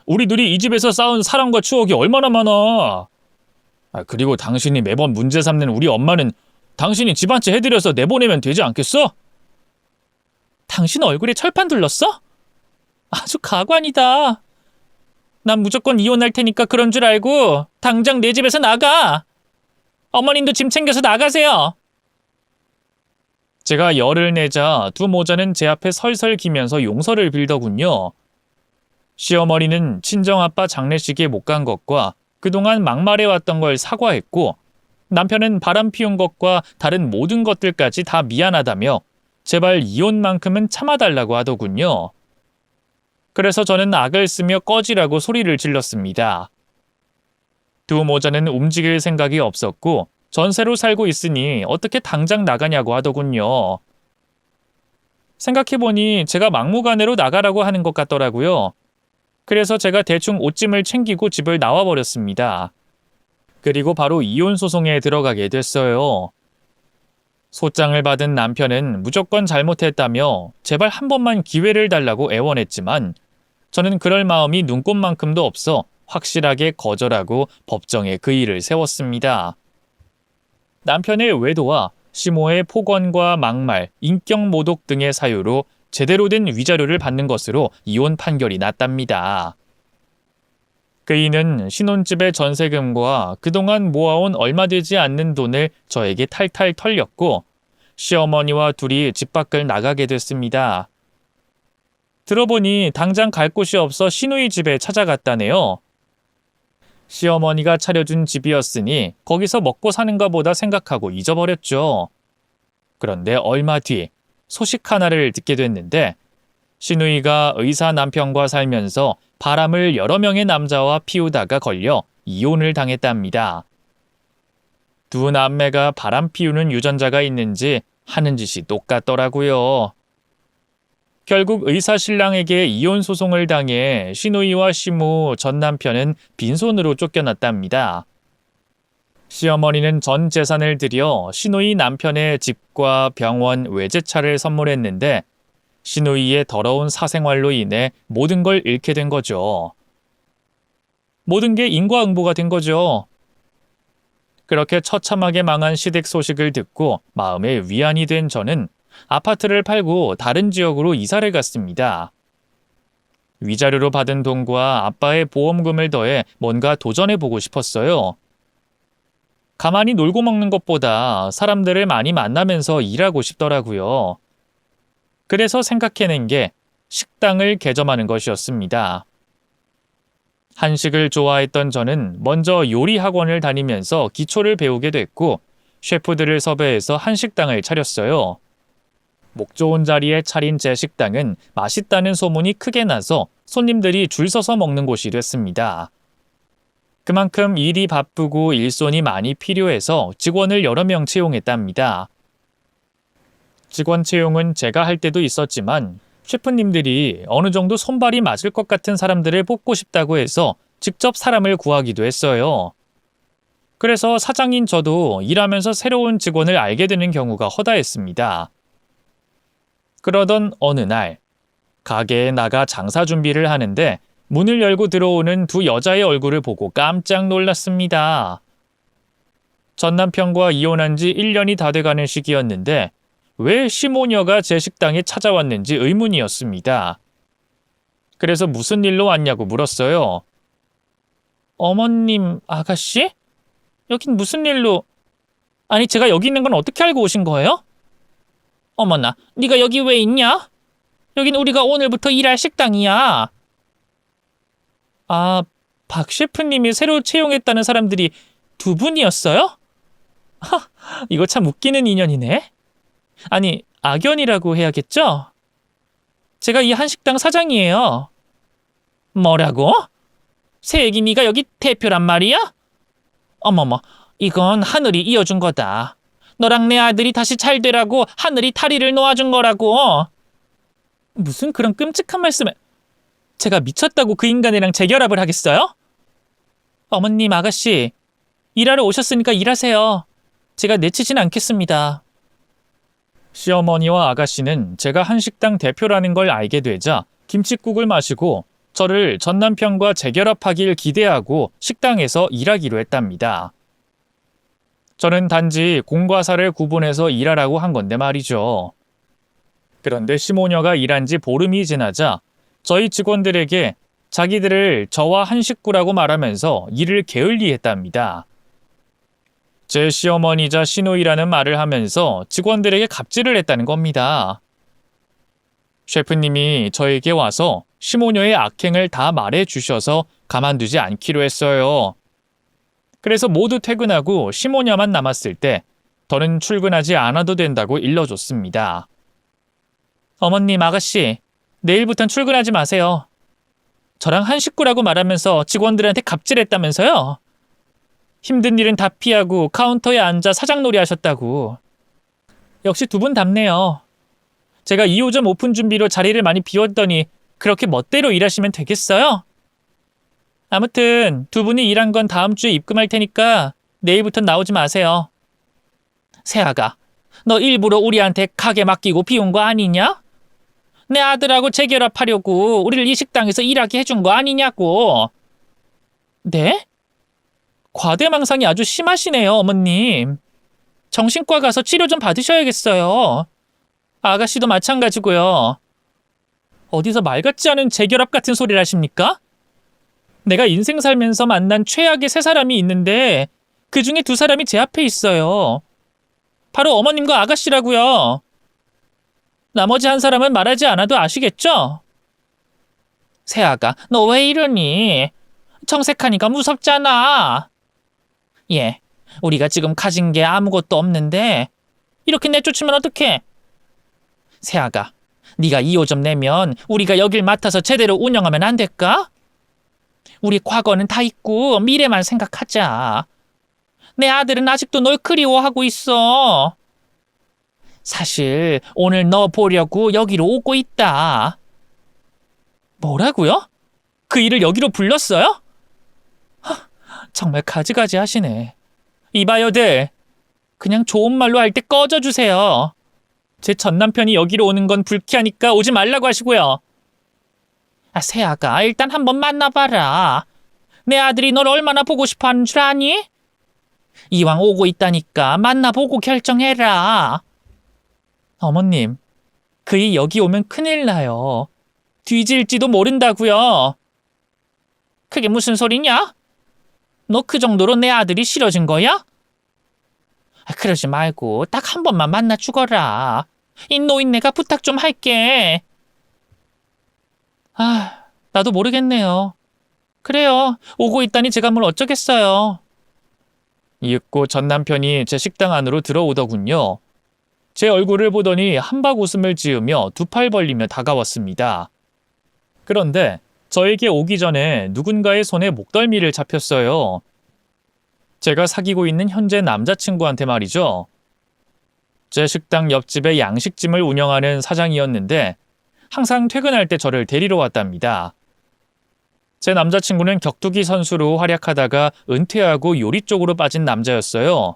우리 둘이 이 집에서 쌓은 사랑과 추억이 얼마나 많아. 그리고 당신이 매번 문제 삼는 우리 엄마는 당신이 집 한 채 해드려서 내보내면 되지 않겠어? 당신 얼굴에 철판 둘렀어? 아주 가관이다. 난 무조건 이혼할 테니까 그런 줄 알고 당장 내 집에서 나가. 어머님도 짐 챙겨서 나가세요. 제가 열을 내자 두 모자는 제 앞에 설설 기면서 용서를 빌더군요. 시어머니는 친정아빠 장례식에 못 간 것과 그동안 막말해왔던 걸 사과했고, 남편은 바람 피운 것과 다른 모든 것들까지 다 미안하다며 제발 이혼만큼은 참아달라고 하더군요. 그래서 저는 악을 쓰며 꺼지라고 소리를 질렀습니다. 두 모자는 움직일 생각이 없었고 전세로 살고 있으니 어떻게 당장 나가냐고 하더군요. 생각해보니 제가 막무가내로 나가라고 하는 것 같더라고요. 그래서 제가 대충 옷짐을 챙기고 집을 나와버렸습니다. 그리고 바로 이혼 소송에 들어가게 됐어요. 소장을 받은 남편은 무조건 잘못했다며 제발 한 번만 기회를 달라고 애원했지만 저는 그럴 마음이 눈꼽만큼도 없어 확실하게 거절하고 법정에 그 일을 세웠습니다. 남편의 외도와 시모의 폭언과 막말, 인격 모독 등의 사유로 제대로 된 위자료를 받는 것으로 이혼 판결이 났답니다. 그이는 신혼집의 전세금과 그동안 모아온 얼마 되지 않는 돈을 저에게 탈탈 털렸고 시어머니와 둘이 집 밖을 나가게 됐습니다. 들어보니 당장 갈 곳이 없어 시누이 집에 찾아갔다네요. 시어머니가 차려준 집이었으니 거기서 먹고 사는가 보다 생각하고 잊어버렸죠. 그런데 얼마 뒤 소식 하나를 듣게 됐는데 시누이가 의사 남편과 살면서 바람을 여러 명의 남자와 피우다가 걸려 이혼을 당했답니다. 두 남매가 바람 피우는 유전자가 있는지 하는 짓이 똑같더라고요. 결국 의사 신랑에게 이혼 소송을 당해 시누이와 시모 전 남편은 빈손으로 쫓겨났답니다. 시어머니는 전 재산을 들여 시누이 남편의 집과 병원, 외제차를 선물했는데 시누이의 더러운 사생활로 인해 모든 걸 잃게 된 거죠. 모든 게 인과응보가 된 거죠. 그렇게 처참하게 망한 시댁 소식을 듣고 마음에 위안이 된 저는 아파트를 팔고 다른 지역으로 이사를 갔습니다. 위자료로 받은 돈과 아빠의 보험금을 더해 뭔가 도전해보고 싶었어요. 가만히 놀고 먹는 것보다 사람들을 많이 만나면서 일하고 싶더라고요. 그래서 생각해낸 게 식당을 개점하는 것이었습니다. 한식을 좋아했던 저는 먼저 요리 학원을 다니면서 기초를 배우게 됐고 셰프들을 섭외해서 한식당을 차렸어요. 목 좋은 자리에 차린 제 식당은 맛있다는 소문이 크게 나서 손님들이 줄 서서 먹는 곳이 됐습니다. 그만큼 일이 바쁘고 일손이 많이 필요해서 직원을 여러 명 채용했답니다. 직원 채용은 제가 할 때도 있었지만 셰프님들이 어느 정도 손발이 맞을 것 같은 사람들을 뽑고 싶다고 해서 직접 사람을 구하기도 했어요. 그래서 사장인 저도 일하면서 새로운 직원을 알게 되는 경우가 허다했습니다. 그러던 어느 날 가게에 나가 장사 준비를 하는데 문을 열고 들어오는 두 여자의 얼굴을 보고 깜짝 놀랐습니다. 전 남편과 이혼한 지 1년이 다 돼가는 시기였는데 왜 시모녀가 제 식당에 찾아왔는지 의문이었습니다. 그래서 무슨 일로 왔냐고 물었어요. 어머님, 아가씨? 여긴 무슨 일로... 아니, 제가 여기 있는 건 어떻게 알고 오신 거예요? 어머나, 네가 여기 왜 있냐? 여긴 우리가 오늘부터 일할 식당이야. 아, 박 셰프님이 새로 채용했다는 사람들이 두 분이었어요? 하, 이거 참 웃기는 인연이네. 아니, 악연이라고 해야겠죠? 제가 이 한식당 사장이에요. 뭐라고? 새애기 네가 여기 대표란 말이야? 어머머, 이건 하늘이 이어준 거다. 너랑 내 아들이 다시 잘 되라고 하늘이 다리를 놓아준 거라고. 무슨 그런 끔찍한 말씀을... 제가 미쳤다고 그 인간이랑 재결합을 하겠어요? 어머님, 아가씨, 일하러 오셨으니까 일하세요. 제가 내치진 않겠습니다. 시어머니와 아가씨는 제가 한식당 대표라는 걸 알게 되자 김칫국을 마시고 저를 전 남편과 재결합하길 기대하고 식당에서 일하기로 했답니다. 저는 단지 공과 사를 구분해서 일하라고 한 건데 말이죠. 그런데 시모녀가 일한 지 보름이 지나자 저희 직원들에게 자기들을 저와 한 식구라고 말하면서 이를 게을리했답니다. 제 시어머니자 시누이라는 말을 하면서 직원들에게 갑질을 했다는 겁니다. 셰프님이 저에게 와서 시모녀의 악행을 다 말해 주셔서 가만두지 않기로 했어요. 그래서 모두 퇴근하고 시모녀만 남았을 때 더는 출근하지 않아도 된다고 일러줬습니다. 어머님, 아가씨, 내일부턴 출근하지 마세요. 저랑 한 식구라고 말하면서 직원들한테 갑질했다면서요? 힘든 일은 다 피하고 카운터에 앉아 사장놀이 하셨다고. 역시 두 분 답네요. 제가 2호점 오픈 준비로 자리를 많이 비웠더니 그렇게 멋대로 일하시면 되겠어요? 아무튼 두 분이 일한 건 다음 주에 입금할 테니까 내일부터 나오지 마세요. 세아가, 너 일부러 우리한테 가게 맡기고 비운 거 아니냐? 내 아들하고 재결합하려고 우리를 이 식당에서 일하게 해준 거 아니냐고. 네? 과대망상이 아주 심하시네요, 어머님. 정신과 가서 치료 좀 받으셔야겠어요. 아가씨도 마찬가지고요. 어디서 말 같지 않은 재결합 같은 소리를 하십니까? 내가 인생 살면서 만난 최악의 세 사람이 있는데 그 중에 두 사람이 제 앞에 있어요. 바로 어머님과 아가씨라고요. 나머지 한 사람은 말하지 않아도 아시겠죠? 세아가, 너 왜 이러니? 정색하니까 무섭잖아. 예, 우리가 지금 가진 게 아무것도 없는데 이렇게 내쫓으면 어떡해? 세아가, 네가 2호점 내면 우리가 여길 맡아서 제대로 운영하면 안 될까? 우리 과거는 다 잊고 미래만 생각하자. 내 아들은 아직도 널 그리워하고 있어. 사실 오늘 너 보려고 여기로 오고 있다. 뭐라고요? 그 일을 여기로 불렀어요? 정말 가지가지 하시네. 이봐요들, 그냥 좋은 말로 할 때 꺼져주세요. 제 전남편이 여기로 오는 건 불쾌하니까 오지 말라고 하시고요. 세아가, 일단 한번 만나봐라. 내 아들이 널 얼마나 보고 싶어 하는 줄 아니? 이왕 오고 있다니까 만나보고 결정해라. 어머님, 그이 여기 오면 큰일 나요. 뒤질지도 모른다고요. 그게 무슨 소리냐? 너 그 정도로 내 아들이 싫어진 거야? 그러지 말고 딱 한 번만 만나 죽어라. 이 노인네가 부탁 좀 할게. 나도 모르겠네요. 그래요. 오고 있다니 제가 뭘 어쩌겠어요. 이윽고 전 남편이 제 식당 안으로 들어오더군요. 제 얼굴을 보더니 한박 웃음을 지으며 두 팔 벌리며 다가왔습니다. 그런데 저에게 오기 전에 누군가의 손에 목덜미를 잡혔어요. 제가 사귀고 있는 현재 남자친구한테 말이죠. 제 식당 옆집에 양식집을 운영하는 사장이었는데 항상 퇴근할 때 저를 데리러 왔답니다. 제 남자친구는 격투기 선수로 활약하다가 은퇴하고 요리 쪽으로 빠진 남자였어요.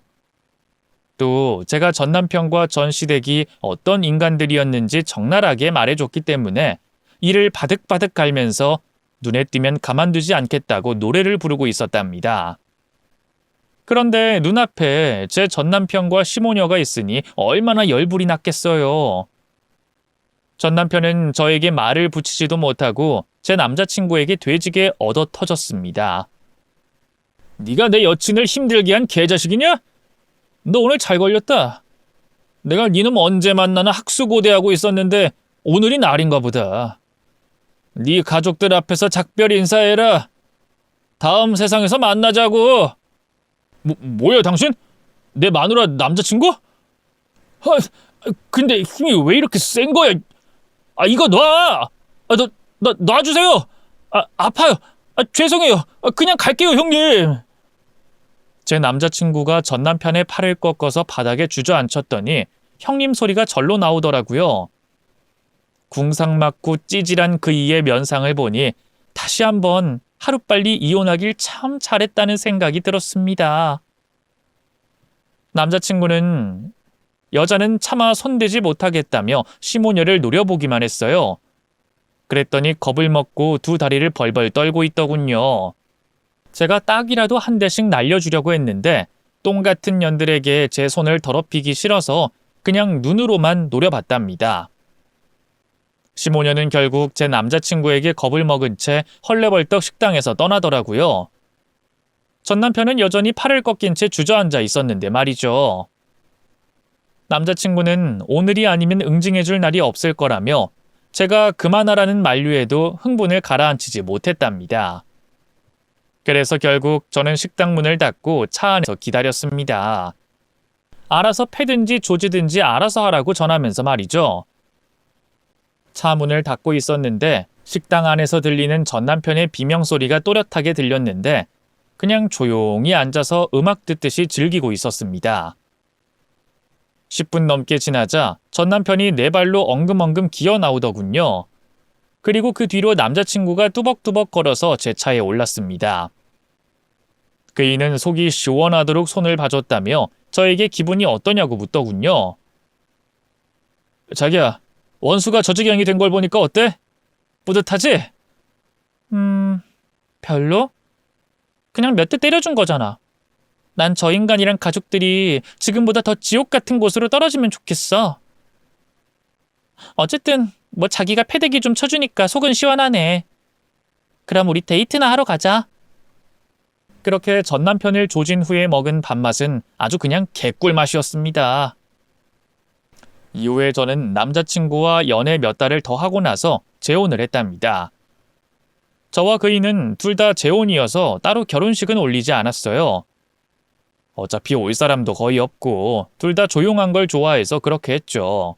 또 제가 전 남편과 전 시댁이 어떤 인간들이었는지 적나라하게 말해줬기 때문에 이를 바득바득 갈면서 눈에 띄면 가만두지 않겠다고 노래를 부르고 있었답니다. 그런데 눈앞에 제 전 남편과 시모녀가 있으니 얼마나 열불이 났겠어요. 전 남편은 저에게 말을 붙이지도 못하고 제 남자친구에게 돼지게 얻어 터졌습니다. 네가 내 여친을 힘들게 한 개자식이냐? 너 오늘 잘 걸렸다. 내가 니놈 언제 만나나 학수고대하고 있었는데 오늘이 날인가 보다. 네 가족들 앞에서 작별 인사해라. 다음 세상에서 만나자고. 뭐야 당신? 내 마누라 남자친구? 근데 힘이 왜 이렇게 센 거야? 이거 놔! 놔주세요! 아파요! 죄송해요! 그냥 갈게요, 형님! 제 남자친구가 전 남편의 팔을 꺾어서 바닥에 주저앉혔더니 형님 소리가 절로 나오더라고요. 궁상맞고 찌질한 그 이의 면상을 보니 다시 한번 하루빨리 이혼하길 참 잘했다는 생각이 들었습니다. 남자친구는 여자는 차마 손대지 못하겠다며 시모녀를 노려보기만 했어요. 그랬더니 겁을 먹고 두 다리를 벌벌 떨고 있더군요. 제가 딱이라도 한 대씩 날려주려고 했는데 똥 같은 년들에게 제 손을 더럽히기 싫어서 그냥 눈으로만 노려봤답니다. 시모녀는 결국 제 남자친구에게 겁을 먹은 채 헐레벌떡 식당에서 떠나더라고요. 전 남편은 여전히 팔을 꺾인 채 주저앉아 있었는데 말이죠. 남자친구는 오늘이 아니면 응징해줄 날이 없을 거라며 제가 그만하라는 만류에도 흥분을 가라앉히지 못했답니다. 그래서 결국 저는 식당 문을 닫고 차 안에서 기다렸습니다. 알아서 패든지 조지든지 알아서 하라고 전하면서 말이죠. 차 문을 닫고 있었는데 식당 안에서 들리는 전 남편의 비명소리가 또렷하게 들렸는데 그냥 조용히 앉아서 음악 듣듯이 즐기고 있었습니다. 10분 넘게 지나자 전 남편이 네 발로 엉금엉금 기어 나오더군요. 그리고 그 뒤로 남자친구가 뚜벅뚜벅 걸어서 제 차에 올랐습니다. 그이는 속이 시원하도록 손을 봐줬다며 저에게 기분이 어떠냐고 묻더군요. 자기야, 원수가 저지경이 된 걸 보니까 어때? 뿌듯하지? 별로? 그냥 몇 대 때려준 거잖아. 난 저 인간이랑 가족들이 지금보다 더 지옥 같은 곳으로 떨어지면 좋겠어. 어쨌든 뭐 자기가 패대기 좀 쳐주니까 속은 시원하네. 그럼 우리 데이트나 하러 가자. 그렇게 전 남편을 조진 후에 먹은 밥맛은 아주 그냥 개꿀맛이었습니다. 이후에 저는 남자친구와 연애 몇 달을 더 하고 나서 재혼을 했답니다. 저와 그이는 둘 다 재혼이어서 따로 결혼식은 올리지 않았어요. 어차피 올 사람도 거의 없고 둘 다 조용한 걸 좋아해서 그렇게 했죠.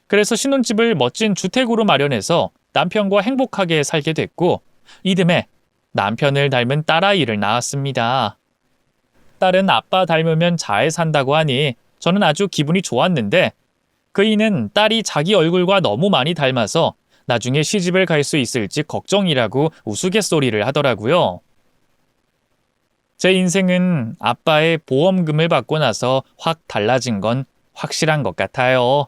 그래서 신혼집을 멋진 주택으로 마련해서 남편과 행복하게 살게 됐고 이듬해 남편을 닮은 딸아이를 낳았습니다. 딸은 아빠 닮으면 잘 산다고 하니 저는 아주 기분이 좋았는데 그이는 딸이 자기 얼굴과 너무 많이 닮아서 나중에 시집을 갈 수 있을지 걱정이라고 우스갯소리를 하더라고요. 제 인생은 아빠의 보험금을 받고 나서 확 달라진 건 확실한 것 같아요.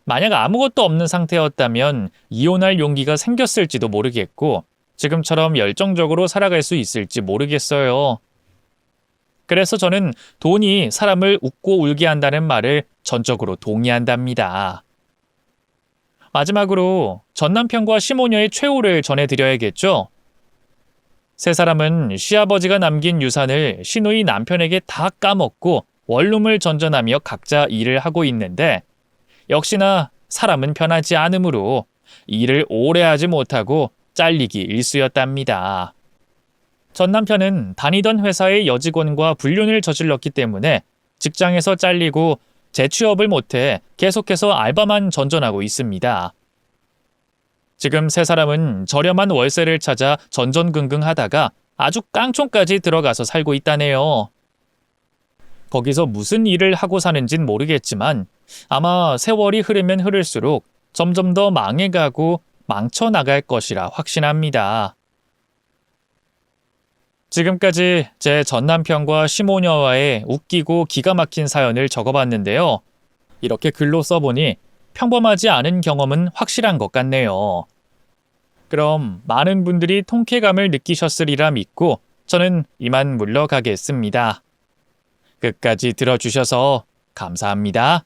만약 아무것도 없는 상태였다면 이혼할 용기가 생겼을지도 모르겠고 지금처럼 열정적으로 살아갈 수 있을지 모르겠어요. 그래서 저는 돈이 사람을 웃고 울게 한다는 말을 전적으로 동의한답니다. 마지막으로 전 남편과 시모녀의 최후를 전해드려야겠죠? 세 사람은 시아버지가 남긴 유산을 시누이 남편에게 다 까먹고 원룸을 전전하며 각자 일을 하고 있는데 역시나 사람은 변하지 않으므로 일을 오래 하지 못하고 잘리기 일쑤였답니다. 전 남편은 다니던 회사의 여직원과 불륜을 저질렀기 때문에 직장에서 잘리고 재취업을 못해 계속해서 알바만 전전하고 있습니다. 지금 세 사람은 저렴한 월세를 찾아 전전긍긍하다가 아주 깡총까지 들어가서 살고 있다네요. 거기서 무슨 일을 하고 사는진 모르겠지만 아마 세월이 흐르면 흐를수록 점점 더 망해가고 망쳐나갈 것이라 확신합니다. 지금까지 제 전남편과 시모녀와의 웃기고 기가 막힌 사연을 적어봤는데요. 이렇게 글로 써보니 평범하지 않은 경험은 확실한 것 같네요. 그럼 많은 분들이 통쾌감을 느끼셨으리라 믿고 저는 이만 물러가겠습니다. 끝까지 들어주셔서 감사합니다.